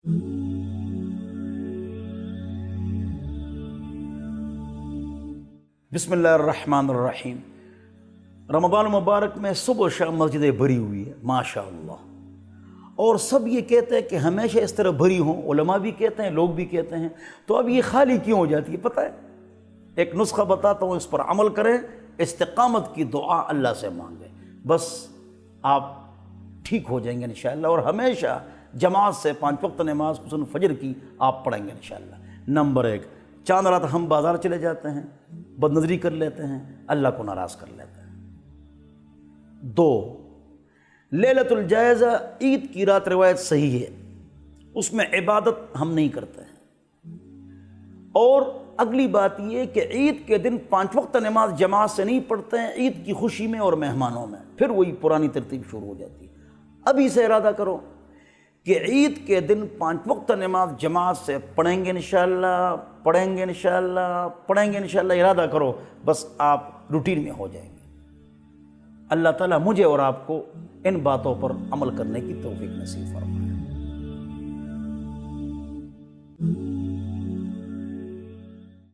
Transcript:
بسم اللہ الرحمن الرحیم۔ رمضان المبارک میں صبح و شام مسجدیں بھری ہوئی ہے ماشاء اللہ، اور سب یہ کہتے ہیں کہ ہمیشہ اس طرح بھری ہوں، علماء بھی کہتے ہیں، لوگ بھی کہتے ہیں، تو اب یہ خالی کیوں ہو جاتی ہے؟ پتہ ہے، ایک نسخہ بتاتا ہوں، اس پر عمل کریں، استقامت کی دعا اللہ سے مانگیں، بس آپ ٹھیک ہو جائیں گے انشاءاللہ، اور ہمیشہ جماعت سے 5 وقت نماز خصوصاً فجر کی آپ پڑھیں گے انشاءاللہ۔ نمبر 1، چاند رات ہم بازار چلے جاتے ہیں، بد نظری کر لیتے ہیں، اللہ کو ناراض کر لیتے ہیں۔ 2، لیلۃ الجائزہ عید کی رات روایت صحیح ہے، اس میں عبادت ہم نہیں کرتے ہیں، اور اگلی بات یہ کہ عید کے دن 5 وقت نماز جماعت سے نہیں پڑھتے ہیں، عید کی خوشی میں اور مہمانوں میں، پھر وہی پرانی ترتیب شروع ہو جاتی ہے۔ ابھی سے ارادہ کرو کہ عید کے دن 5 وقت نماز جماعت سے پڑھیں گے انشاءاللہ، پڑھیں گے انشاءاللہ، پڑھیں گے انشاءاللہ، ارادہ کرو، بس آپ روٹین میں ہو جائیں گے۔ اللہ تعالیٰ مجھے اور آپ کو ان باتوں پر عمل کرنے کی توفیق نصیب فرمائے۔